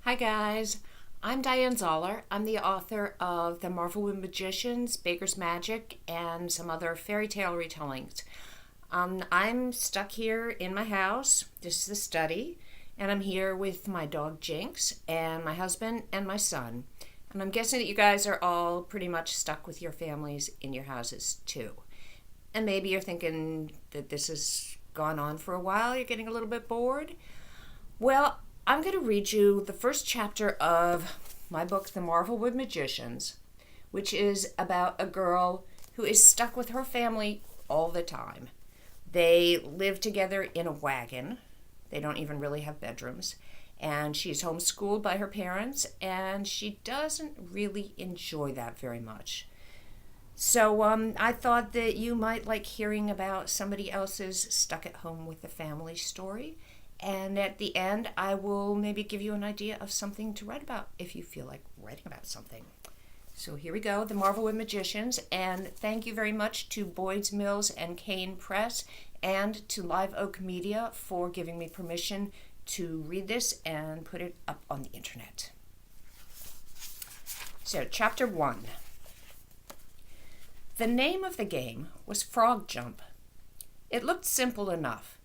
Hi guys, I'm Diane Zahler. I'm the author of the MARVELWOOD Magicians, Baker's Magic, and some other fairy tale retellings. I'm stuck here in my house. This is the study, and I'm here with my dog Jinx and my husband and my son. And I'm guessing that you guys are all pretty much stuck with your families in your houses too. And maybe you're thinking that this has gone on for a while, you're getting a little bit bored. Well, I'm going to read you the first chapter of my book, The MARVELWOOD Magicians, which is about a girl who is stuck with her family all the time. They live together in a wagon. They don't even really have bedrooms. And she's homeschooled by her parents, and she doesn't really enjoy that very much. So I thought that you might like hearing about somebody else's stuck at home with the family story. And at the end, I will maybe give you an idea of something to write about if you feel like writing about something. So here we go, The MARVELWOOD Magicians. And thank you very much to Boyds, Mills, and Kane Press and to LiveOak Media for giving me permission to read this and put it up on the internet. So, Chapter 1. The name of the game was Frog Jump. It looked simple enough.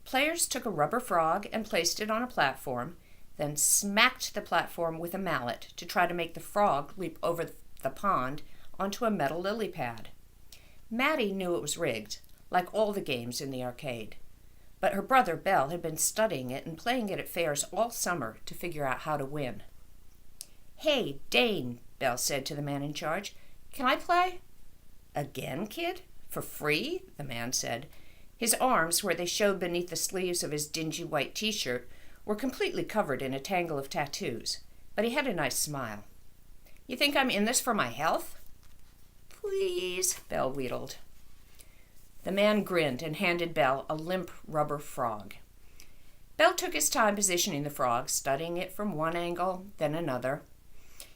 Players took a rubber frog and placed it on a platform, then smacked the platform with a mallet to try to make the frog leap over the pond onto a metal lily pad. Maddie knew it was rigged, like all the games in the arcade. But her brother Belle had been studying it and playing it at fairs all summer to figure out how to win. "Hey, Dane," Belle said to the man in charge, "can I play?" "Again, kid? For free?" the man said. His arms, where they showed beneath the sleeves of his dingy white t-shirt, were completely covered in a tangle of tattoos, but he had a nice smile. "You think I'm in this for my health?" "Please," Belle wheedled. The man grinned and handed Belle a limp rubber frog. Belle took his time positioning the frog, studying it from one angle, then another.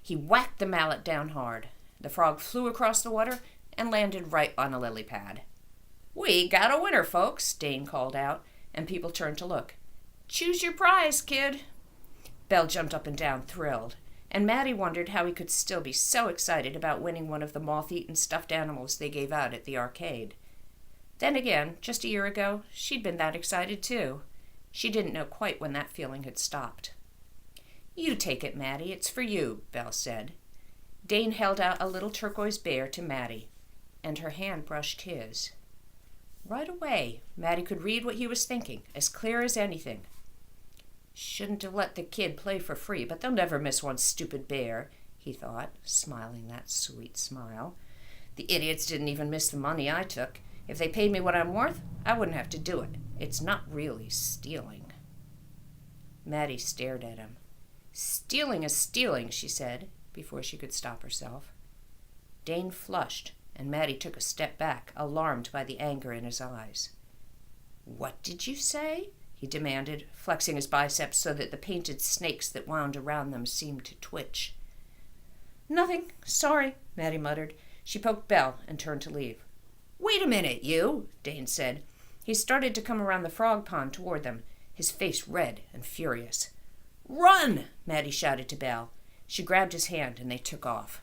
He whacked the mallet down hard. The frog flew across the water and landed right on a lily pad. "We got a winner, folks," Dane called out, and people turned to look. "Choose your prize, kid." Belle jumped up and down, thrilled, and Maddie wondered how he could still be so excited about winning one of the moth-eaten stuffed animals they gave out at the arcade. Then again, just a year ago, she'd been that excited too. She didn't know quite when that feeling had stopped. "You take it, Maddie, it's for you," Belle said. Dane held out a little turquoise bear to Maddie, and her hand brushed his. Right away, Maddie could read what he was thinking, as clear as anything. "Shouldn't have let the kid play for free, but they'll never miss one stupid bear," he thought, smiling that sweet smile. "The idiots didn't even miss the money I took. If they paid me what I'm worth, I wouldn't have to do it. It's not really stealing." Maddie stared at him. "Stealing is stealing," she said, before she could stop herself. Dane flushed, and Maddie took a step back, alarmed by the anger in his eyes. "What did you say?" he demanded, flexing his biceps so that the painted snakes that wound around them seemed to twitch. "Nothing. Sorry," Maddie muttered. She poked Belle and turned to leave. "Wait a minute, you," Dane said. He started to come around the frog pond toward them, his face red and furious. "Run!" Maddie shouted to Belle. She grabbed his hand and they took off.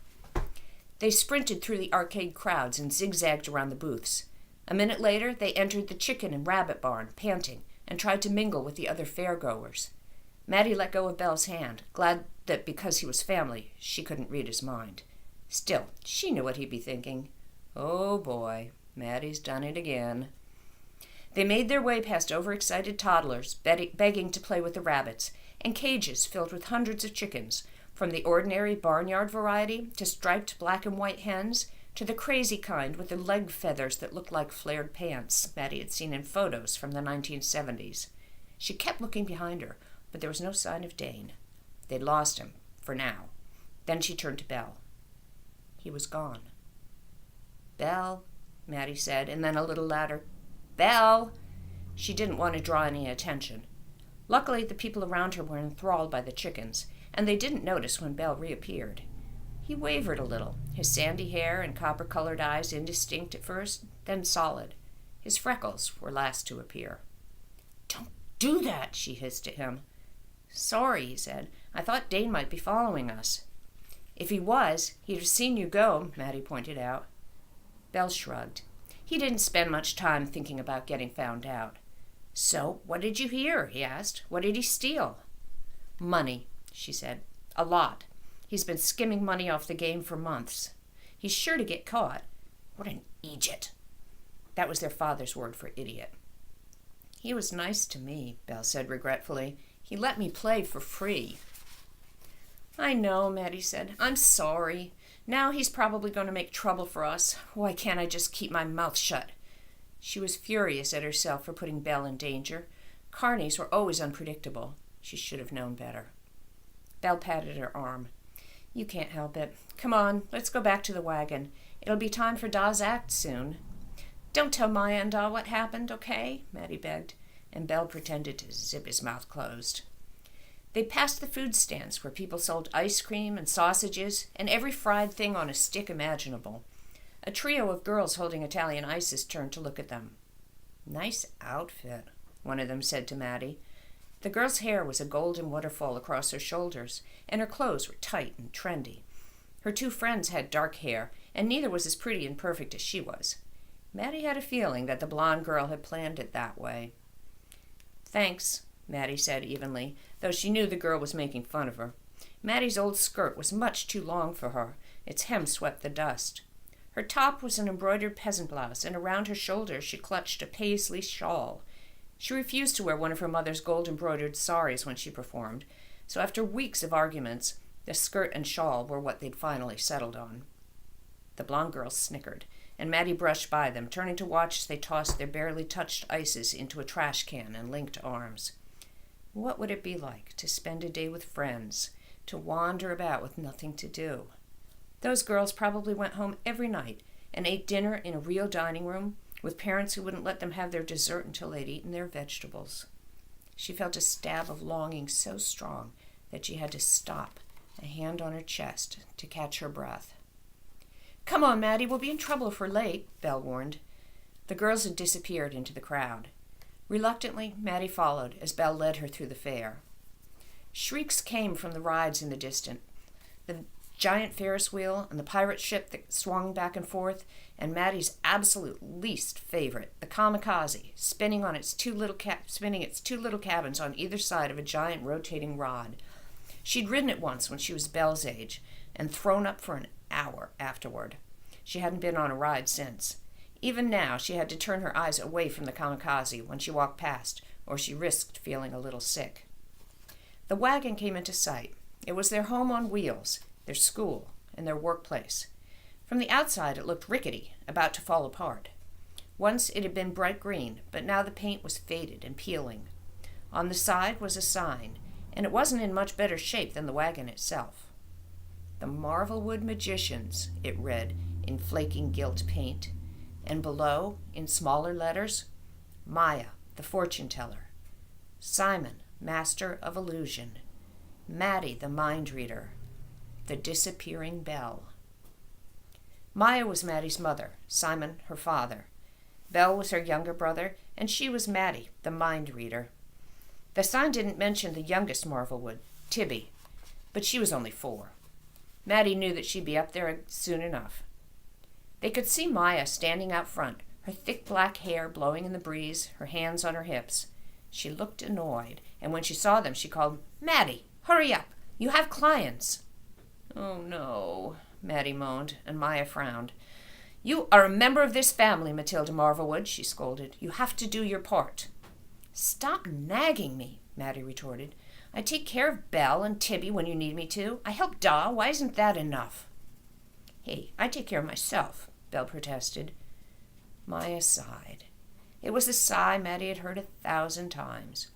They sprinted through the arcade crowds and zigzagged around the booths. A minute later, they entered the chicken and rabbit barn, panting, and tried to mingle with the other fairgoers. Maddie let go of Belle's hand, glad that because he was family, she couldn't read his mind. Still, she knew what he'd be thinking. Oh boy, Maddie's done it again. They made their way past overexcited toddlers begging to play with the rabbits, and cages filled with hundreds of chickens, from the ordinary barnyard variety to striped black and white hens to the crazy kind with the leg feathers that looked like flared pants Maddie had seen in photos from the 1970s. She kept looking behind her, but there was no sign of Dane. They'd lost him, for now. Then she turned to Belle. He was gone. "Belle," Maddie said, and then a little louder, "Belle!" She didn't want to draw any attention. Luckily, the people around her were enthralled by the chickens, and they didn't notice when Belle reappeared. He wavered a little, his sandy hair and copper-colored eyes indistinct at first, then solid. His freckles were last to appear. "Don't do that," she hissed at him. "Sorry," he said. I thought Dane might be following us." "If he was, he'd have seen you go," Maddie pointed out. Belle shrugged. He didn't spend much time thinking about getting found out. "So, what did you hear?" he asked. "What did he steal?" "Money," she said. "A lot. He's been skimming money off the game for months. He's sure to get caught." "What an idiot." That was their father's word for idiot. "He was nice to me," Belle said regretfully. "He let me play for free." "I know," Maddie said. "I'm sorry. Now he's probably going to make trouble for us. Why can't I just keep my mouth shut?" She was furious at herself for putting Belle in danger. Carneys were always unpredictable. She should have known better. Belle patted her arm. "You can't help it. Come on, let's go back to the wagon. It'll be time for Da's act soon." "Don't tell Maya and Da what happened, okay?" Maddie begged, and Belle pretended to zip his mouth closed. They passed the food stands where people sold ice cream and sausages and every fried thing on a stick imaginable. A trio of girls holding Italian ices turned to look at them. "Nice outfit," one of them said to Maddie. The girl's hair was a golden waterfall across her shoulders, and her clothes were tight and trendy. Her two friends had dark hair, and neither was as pretty and perfect as she was. Maddie had a feeling that the blonde girl had planned it that way. "Thanks," Maddie said evenly, though she knew the girl was making fun of her. Maddie's old skirt was much too long for her. Its hem swept the dust. Her top was an embroidered peasant blouse, and around her shoulders she clutched a paisley shawl. She refused to wear one of her mother's gold-embroidered saris when she performed, so after weeks of arguments, the skirt and shawl were what they'd finally settled on. The blonde girls snickered, and Maddie brushed by them, turning to watch as they tossed their barely touched ices into a trash can and linked arms. What would it be like to spend a day with friends, to wander about with nothing to do? Those girls probably went home every night and ate dinner in a real dining room with parents who wouldn't let them have their dessert until they'd eaten their vegetables. She felt a stab of longing so strong that she had to stop, a hand on her chest, to catch her breath. "Come on, Maddie, we'll be in trouble if we're late," Belle warned. The girls had disappeared into the crowd. Reluctantly, Maddie followed as Belle led her through the fair. Shrieks came from the rides in the distance. The giant Ferris wheel and the pirate ship that swung back and forth, and Maddie's absolute least favorite, the kamikaze, spinning its two little cabins on either side of a giant rotating rod. She'd ridden it once when she was Belle's age, and thrown up for an hour afterward. She hadn't been on a ride since. Even now, she had to turn her eyes away from the kamikaze when she walked past, or she risked feeling a little sick. The wagon came into sight. It was their home on wheels, their school, and their workplace. From the outside, it looked rickety, about to fall apart. Once it had been bright green, but now the paint was faded and peeling. On the side was a sign, and it wasn't in much better shape than the wagon itself. "The MARVELWOOD Magicians," it read in flaking gilt paint, and below, in smaller letters, "Maya, the fortune teller. Simon, master of illusion. Maddie, the mind reader. The disappearing Belle." Maya was Maddie's mother, Simon her father. Belle was her younger brother, and she was Maddie, the mind reader. The sign didn't mention the youngest Marvelwood, Tibby, but she was only 4. Maddie knew that she'd be up there soon enough. They could see Maya standing out front, her thick black hair blowing in the breeze, her hands on her hips. She looked annoyed, and when she saw them, she called, "Maddie, hurry up! You have clients!" "Oh, no," Maddie moaned, and Maya frowned. "You are a member of this family, Matilda Marvelwood," she scolded. "You have to do your part." "Stop nagging me," Maddie retorted. "I take care of Belle and Tibby when you need me to. I help Da. Why isn't that enough?" "Hey, I take care of myself," Belle protested. Maya sighed. It was a sigh Maddie had heard 1,000 times.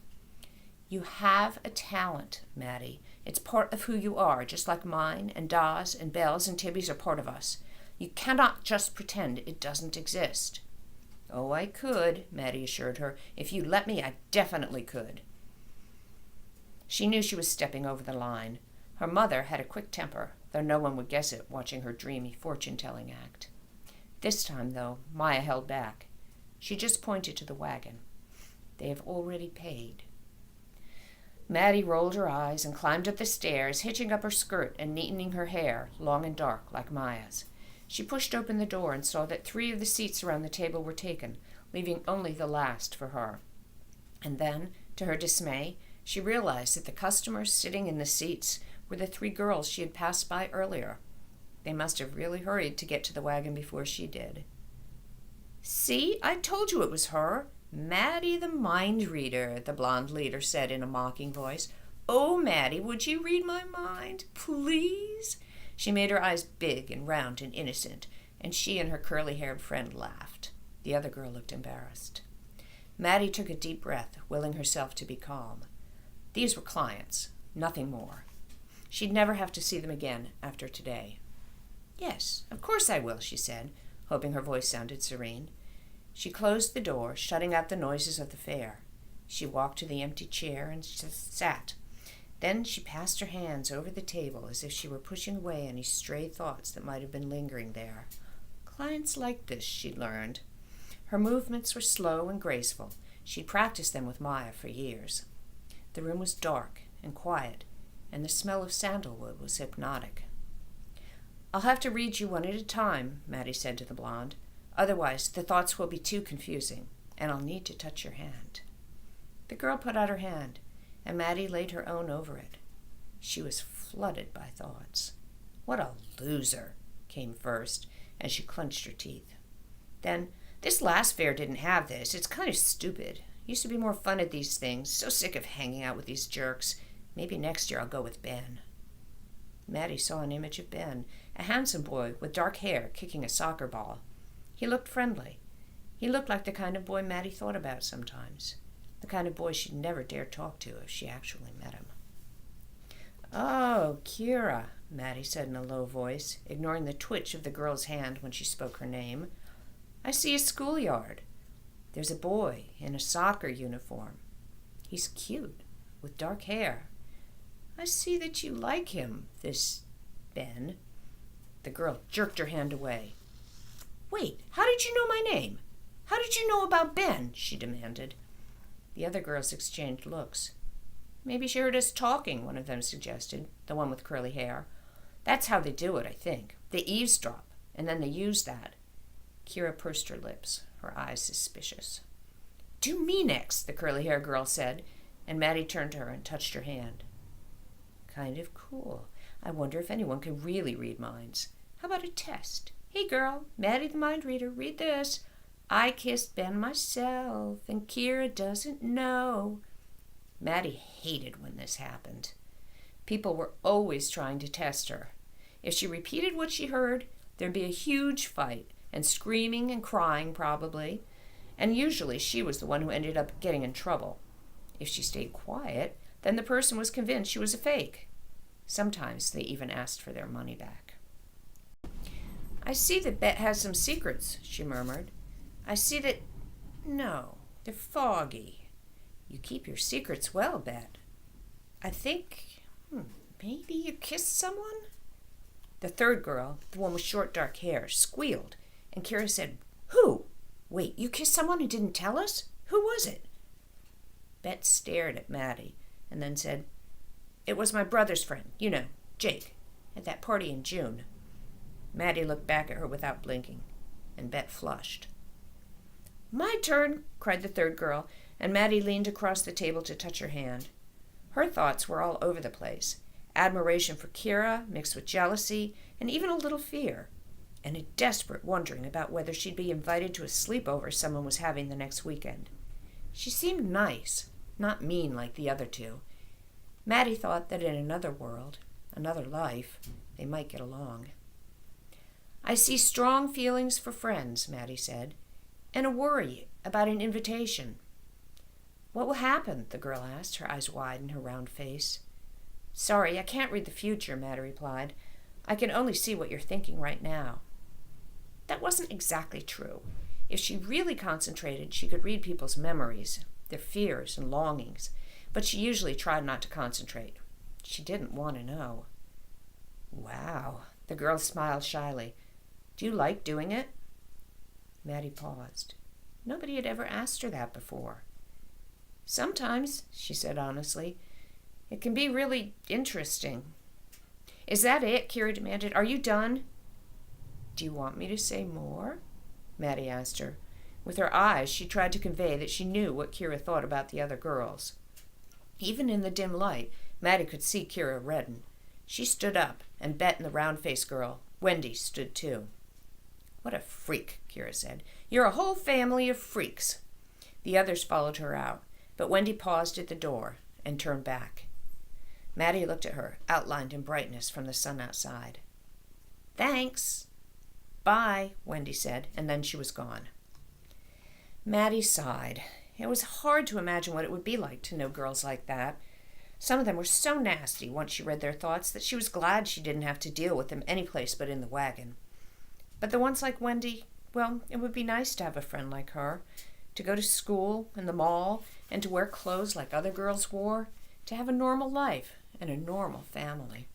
"You have a talent, Maddie. It's part of who you are, just like mine and Da's and Belle's and Tibby's are part of us. You cannot just pretend it doesn't exist." "Oh, I could," Maddie assured her. "If you let me, I definitely could." She knew she was stepping over the line. Her mother had a quick temper, though no one would guess it watching her dreamy fortune-telling act. This time, though, Maya held back. She just pointed to the wagon. "They have already paid." Maddie rolled her eyes and climbed up the stairs, hitching up her skirt and neatening her hair, long and dark like Maya's. She pushed open the door and saw that 3 of the seats around the table were taken, leaving only the last for her. And then, to her dismay, she realized that the customers sitting in the seats were the 3 girls she had passed by earlier. They must have really hurried to get to the wagon before she did. "See, I told you it was her. Maddie the mind reader," the blonde leader said in a mocking voice. "Oh, Maddie, would you read my mind, please?" She made her eyes big and round and innocent, and she and her curly-haired friend laughed. The other girl looked embarrassed. Maddie took a deep breath, willing herself to be calm. These were clients, nothing more. She'd never have to see them again after today. "Yes, of course I will," she said, hoping her voice sounded serene. She closed the door, shutting out the noises of the fair. She walked to the empty chair and sat. Then she passed her hands over the table as if she were pushing away any stray thoughts that might have been lingering there. Clients liked this, she learned. Her movements were slow and graceful. She'd practiced them with Maya for years. The room was dark and quiet, and the smell of sandalwood was hypnotic. "I'll have to read you one at a time," Maddie said to the blonde. "Otherwise, the thoughts will be too confusing, and I'll need to touch your hand." The girl put out her hand, and Maddie laid her own over it. She was flooded by thoughts. "What a loser," came first, and she clenched her teeth. Then, "This last fair didn't have this. It's kind of stupid. Used to be more fun at these things. So sick of hanging out with these jerks. Maybe next year I'll go with Ben." Maddie saw an image of Ben, a handsome boy with dark hair kicking a soccer ball. He looked friendly. He looked like the kind of boy Maddie thought about sometimes. The kind of boy she'd never dare talk to if she actually met him. "Oh, Kira," Maddie said in a low voice, ignoring the twitch of the girl's hand when she spoke her name. "I see a schoolyard. There's a boy in a soccer uniform. He's cute, with dark hair. I see that you like him, this Ben." The girl jerked her hand away. "Wait, how did you know my name? How did you know about Ben?" she demanded. The other girls exchanged looks. "Maybe she heard us talking," one of them suggested, the one with curly hair. "That's how they do it, I think. They eavesdrop, and then they use that." Kira pursed her lips, her eyes suspicious. "Do me next," the curly-haired girl said, and Maddie turned to her and touched her hand. "Kind of cool. I wonder if anyone can really read minds. How about a test? Hey, girl, Maddie the mind reader, read this. I kissed Ben myself, and Kira doesn't know." Maddie hated when this happened. People were always trying to test her. If she repeated what she heard, there'd be a huge fight, and screaming and crying probably, and usually she was the one who ended up getting in trouble. If she stayed quiet, then the person was convinced she was a fake. Sometimes they even asked for their money back. "I see that Bet has some secrets," she murmured. "I see that... No, they're foggy. You keep your secrets well, Bet. I think... maybe you kissed someone?" The third girl, the one with short dark hair, squealed, and Kira said, "Who? Wait, you kissed someone who didn't tell us? Who was it?" Bet stared at Maddie and then said, "It was my brother's friend, you know, Jake, at that party in June." Maddie looked back at her without blinking, and Bet flushed. "My turn," cried the third girl, and Maddie leaned across the table to touch her hand. Her thoughts were all over the place. Admiration for Kira, mixed with jealousy, and even a little fear, and a desperate wondering about whether she'd be invited to a sleepover someone was having the next weekend. She seemed nice, not mean like the other two. Maddie thought that in another world, another life, they might get along. "I see strong feelings for friends," Maddie said, "and a worry about an invitation." "What will happen?" the girl asked, her eyes wide in her round face. "Sorry, I can't read the future," Maddie replied. "I can only see what you're thinking right now." That wasn't exactly true. If she really concentrated, she could read people's memories, their fears and longings, but she usually tried not to concentrate. She didn't want to know. "Wow," the girl smiled shyly. "Do you like doing it?" Maddie paused. Nobody had ever asked her that before. "Sometimes," she said honestly. It can be really interesting. Is that it? Kira demanded. Are you done? Do you want me to say more? Maddie asked her. With her eyes, she tried to convey that she knew what Kira thought about the other girls. Even in the dim light, Maddie could see Kira redden. She stood up, and Bet and the round-faced girl, Wendy, stood too. What a freak, Kira said. You're a whole family of freaks. The others followed her out, but Wendy paused at the door and turned back. Maddie looked at her, outlined in brightness from the sun outside. Thanks. Bye, Wendy said, and then she was gone. Maddie sighed. It was hard to imagine what it would be like to know girls like that. Some of them were so nasty once she read their thoughts that she was glad she didn't have to deal with them any place but in the wagon. But the ones like Wendy, well, it would be nice to have a friend like her, to go to school and the mall, and to wear clothes like other girls wore, to have a normal life and a normal family.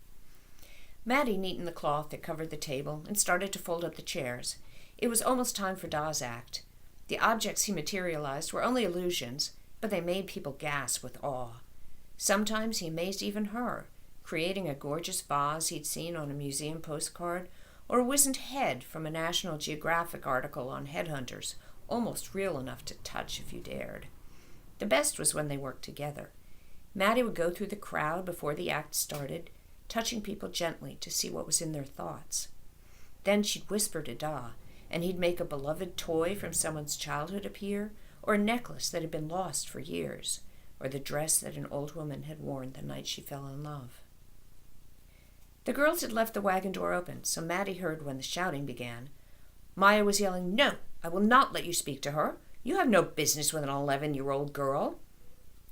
Maddie neatened the cloth that covered the table and started to fold up the chairs. It was almost time for Da's act. The objects he materialized were only illusions, but they made people gasp with awe. Sometimes he amazed even her, creating a gorgeous vase he'd seen on a museum postcard, or a wizened head from a National Geographic article on headhunters, almost real enough to touch if you dared. The best was when they worked together. Maddie would go through the crowd before the act started, touching people gently to see what was in their thoughts. Then she'd whisper to Da, and he'd make a beloved toy from someone's childhood appear, or a necklace that had been lost for years, or the dress that an old woman had worn the night she fell in love. The girls had left the wagon door open, so Maddie heard when the shouting began. Maya was yelling, No, I will not let you speak to her. You have no business with an 11-year-old girl.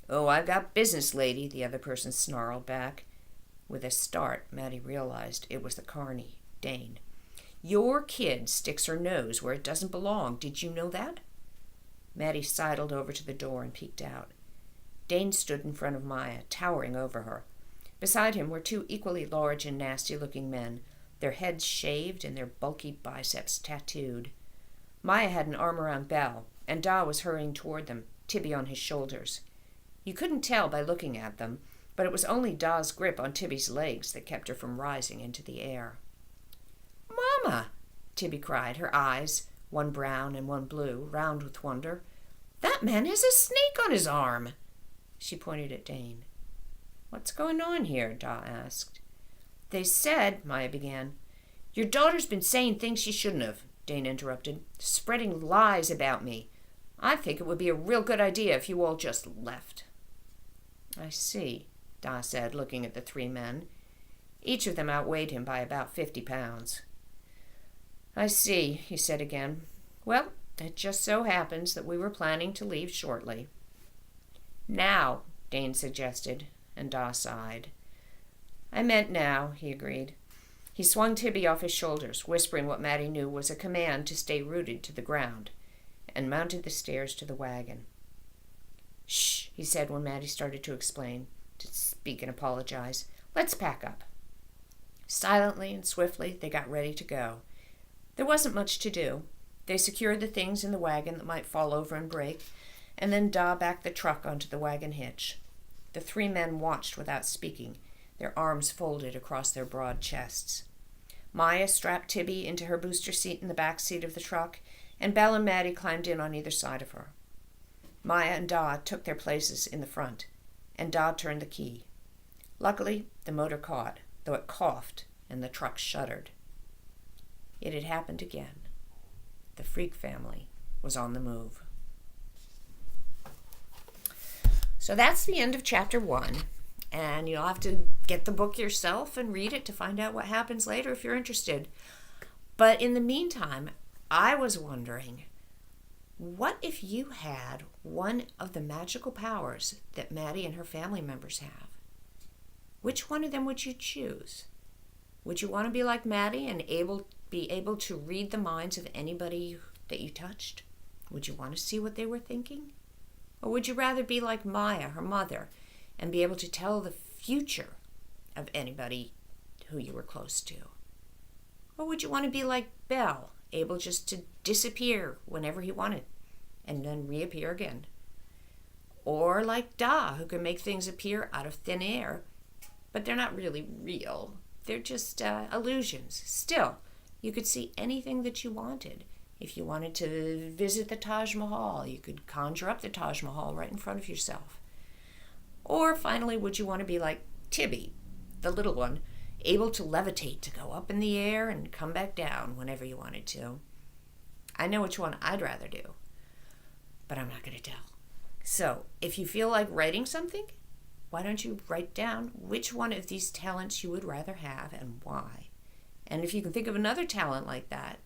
Oh, I've got business, lady, the other person snarled back. With a start, Maddie realized it was the carny, Dane. Your kid sticks her nose where it doesn't belong. Did you know that? Maddie sidled over to the door and peeked out. Dane stood in front of Maya, towering over her. Beside him were two equally large and nasty-looking men, their heads shaved and their bulky biceps tattooed. Maya had an arm around Belle, and Da was hurrying toward them, Tibby on his shoulders. You couldn't tell by looking at them, but it was only Da's grip on Tibby's legs that kept her from rising into the air. Mama! Tibby cried, her eyes, one brown and one blue, round with wonder. That man has a snake on his arm! She pointed at Dane. What's going on here? Da asked. They said, Maya began. Your daughter's been saying things she shouldn't have, Dane interrupted, spreading lies about me. I think it would be a real good idea if you all just left. I see, Da said, looking at the three men. Each of them outweighed him by about 50 pounds. I see, he said again. Well, it just so happens that we were planning to leave shortly. Now, Dane suggested, and Da sighed. I meant now, he agreed. He swung Tibby off his shoulders, whispering what Maddie knew was a command to stay rooted to the ground, and mounted the stairs to the wagon. Shh, he said when Maddie started to explain, to speak and apologize. Let's pack up. Silently and swiftly, they got ready to go. There wasn't much to do. They secured the things in the wagon that might fall over and break, and then Da backed the truck onto the wagon hitch. The three men watched without speaking, their arms folded across their broad chests. Maya strapped Tibby into her booster seat in the back seat of the truck, and Belle and Maddie climbed in on either side of her. Maya and Da took their places in the front, and Da turned the key. Luckily, the motor caught, though it coughed, and the truck shuddered. It had happened again. The Freak family was on the move. So that's the end of chapter 1, and you'll have to get the book yourself and read it to find out what happens later if you're interested. But in the meantime, I was wondering, what if you had one of the magical powers that Maddie and her family members have? Which one of them would you choose? Would you want to be like Maddie and be able to read the minds of anybody that you touched? Would you want to see what they were thinking? Or would you rather be like Maya, her mother, and be able to tell the future of anybody who you were close to? Or would you want to be like Belle, able just to disappear whenever he wanted, and then reappear again? Or like Da, who can make things appear out of thin air, but they're not really real. They're just illusions. Still, you could see anything that you wanted. If you wanted to visit the Taj Mahal, you could conjure up the Taj Mahal right in front of yourself. Or finally, would you want to be like Tibby, the little one, able to levitate, to go up in the air and come back down whenever you wanted to? I know which one I'd rather do, but I'm not going to tell. So, if you feel like writing something, why don't you write down which one of these talents you would rather have and why? And if you can think of another talent like that,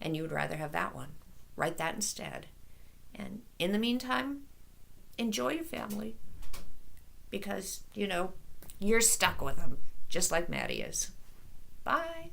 and you would rather have that one, write that instead. And in the meantime, enjoy your family, because, you're stuck with them, just like Maddie is. Bye.